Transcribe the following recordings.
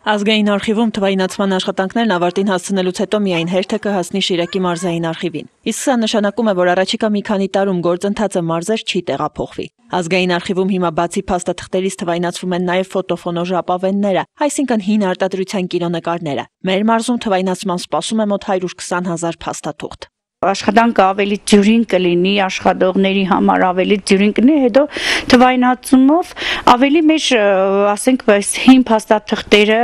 Ազգային արխիվում թվայինացման աշխատանքներն ավարտին հասցնելուց հետո միայն հերթը կհասնի Շիրակի մարզային արխիվին։ Իսկ սա նշանակում է, որ առաջիկա մի քանի տարում գործընթացը մարզեր չի տեղափոխվի։ Ազգային արխիվում հիմա բացի փաստաթղթերից թվայնացվում են նաև ֆոտոֆոնո ժապավենները, այսինքն հին արտադրության կինոնկարները։ Մեր մարզում թվայնացման սպասում է մոտ 120,000 փաստաթուղթ։ Աշխատանքը ավելի դյուրին կլինի, աշխատողների համար ավելի դյուրին կլինի, հետո թվայնացումով ավելի մեջ, ասենք, հին փաստաթղթերը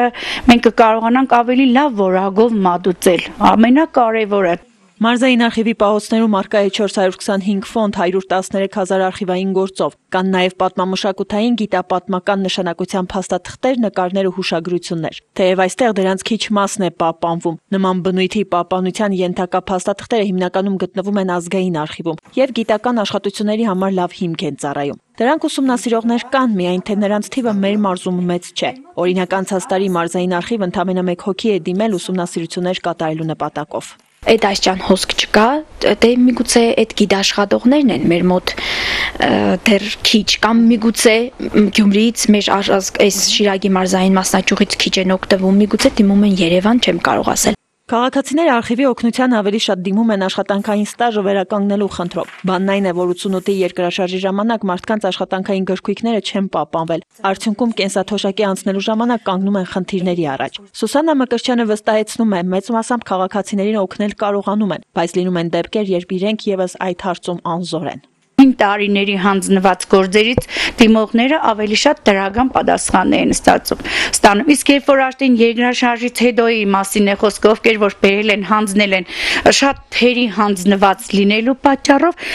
մենք կկարողանանք ավելի լավ որակով մատուցել։ Ամենակարևորը Մարզային արխիվի պահոցներում առկա է 425 ֆոնդ 113,000 արխիվային գործով, կան նաև պատմամշակութային գիտապատմական նշանակության փաստաթղթեր, նկարներ ու հուշագրություններ։ Թեև այստեղ դրանց քիչ մասն է պահպանվում, նման բնույթի պահպանության ենթակա փաստաթղթերը հիմնականում գտնվում են ազգային արխիվում եւ գիտական աշխատությունների համար լավ հիմք են ծառայում։ Դրանք ուսումնասիրողներ կան, միայն թե նրանց թիվը մեր մարզում մեծ չէ։ Օրինակ անցած տարի մարզային արխիվը ընդամենը 1 հոգի է դիմել ուսումնասիրություններ կատարելու նպատակով։ Այդ այսչան հոսք չկա, դե միգուցե այդ գիտաշխատողներն են մեր մոտ դեռ քիչ կամ միգուցե Գյումրիից մեր այս Շիրակի մարզային մասնաճյուղից քիչ են օգտվում, միգուցե դիմում են Երևան, չեմ կարող ասել։ Քաղաքացիները արխիվի օգնության ավելի շատ դիմում են աշխատանքային ստաժը վերականգնելու խնդրով։ Բանն այն է, որ 88-ի երկրաշարժի ժամանակ մարդկանց աշխատանքային գրքույկները չեն պահպանվել։ Արդյունքում կենսաթոշակի անցնելու ժամանակ կանգնում են խնդիրների առաջ։ Սուսաննա Մկրտչյանը վստահեցնում է, մեծ մասամբ քաղաքացիներին օգնել կարողանում են, բայց լինում են դեպքեր, երբ իրենք եւս այդ հարցում անզոր են։ 5 տարիների հանձնված գործերից դիմողները ավելի շատ դրական պատասխաններ են ստանում։ Իսկ երբ որ արդեն երկրաշարժից հետոյի մասին է խոսքը, ովքեր որ բերել են, հանձնել են, շատ թերի հանձնված լինելու պատճառով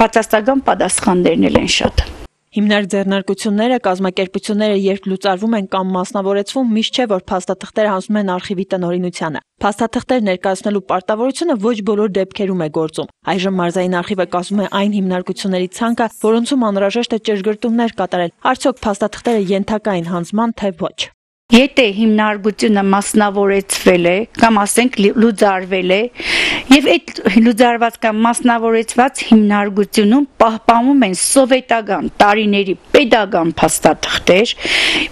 բացասական պատասխաններն են շատ։ Հիմնարկ ձեռնարկությունները, կազմակերպությունները երբ լուծարվում են կամ մասնավորեցվում, միշտ չէ, որ փաստաթղթերը հանձնում են արխիվի տնօրինությանը։ Փաստաթղթեր ներկայացնելու պարտավորությունը ոչ բոլոր դեպքերում է գործում։ Այժմ մարզային արխիվը կազմում է այն հիմնարկությունների ցանկը, որոնցում անհրաժեշտ է ճշգրտումներ կատարել, արդյոք փաստաթղթերը ենթակա են հանձնման, թե ոչ։ Եթե հիմնարկությունը մասնավորեցվել է կամ ասենք լուծարվել է եւ այդ լուծարված կամ մասնավորեցված հիմնարկությունում պահպանվում են սովետական տարիների պետական փաստաթղթեր,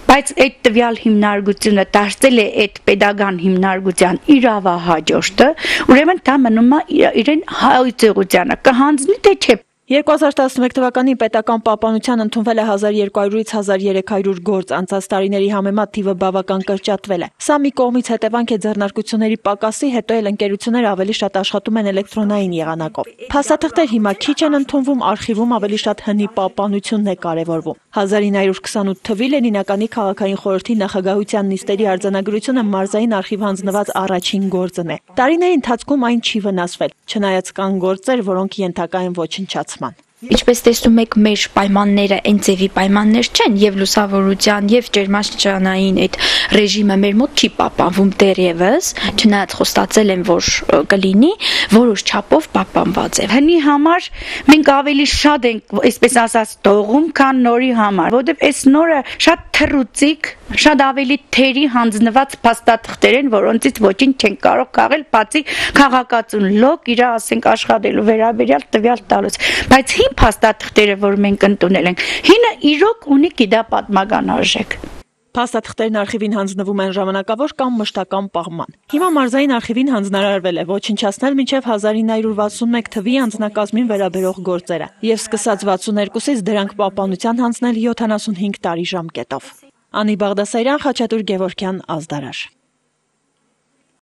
բայց այդ տվյալ հիմնարկությունը դարձել է այդ պետական հիմնարկության իրավահաջորդը, ուրեմն դա մնում է իրեն հայցողությանը կհանձնի թե չէ։ 2011 թվականին պետական պահպանության ընդունվել է 1200-ից 1300 գործ, անցած տարիների համեմատ թիվը բավական կրճատվել է։ Սա մի կողմից հետևանք է ձեռնարկությունների պակասի, հետո էլ ընկերությունները ավելի շատ աշխատում են էլեկտրոնային եղանակով։ Փաստաթղթեր հիմա քիչ են ընդունվում, արխիվում ավելի շատ հնի պահպանությունն է կարևորվում։ 1928 թվի Լենինականի քաղաքային խորհրդի նախագահության նիստերի արձանագրությունը մարզային արխիվ հանձնված առաջին գործն է։ Տարիների ընթացքում այն չի վնասվել, չնայած կան գործեր, որոնք ենթակա են ոչնչացման։ Ինչպես տեսնում եք, մեր պայմանները այն ձևի պայմաններ չեն եւ լուսավորության եւ ջերմաշրջանային այդ ռեժիմը մեր մոտ չի պահպանվում դեռևս, չնայած խոստացել են, որ կլինի, որոշ չափով պահպանված է։ Հնի համար մենք ավելի շատ ենք, այսպես ասած, դողում, քան նորի համար, որովհետեւ այս նորը շատ թռուցիկ, շատ ավելի թերի հանձնված փաստաթղթեր են, որոնցից ոչինչ չեն կարող քաղել, բացի քաղաքացուն լոկ իր, ասենք, աշխատելու վերաբերյալ տվյալ տալուց, բայց փաստաթղթերը, որ մենք ընդունել ենք, հինը իրոք ունի գիտապատմական արժեք։ Փաստաթղթերն արխիվին հանձնվում են ժամանակավոր կամ մշտական պահման։ Հիմա մարզային արխիվին հանձնարարվել է ոչնչացնել մինչև 1961 թվի անձնակազմին վերաբերող գործերը եւ սկսած 62-ից դրանք պահպանության հանձնել 75 տարի ժամկետով։ Անի Բաղդասարյան, Խաչատուր Գևորգյան, Ազդարար։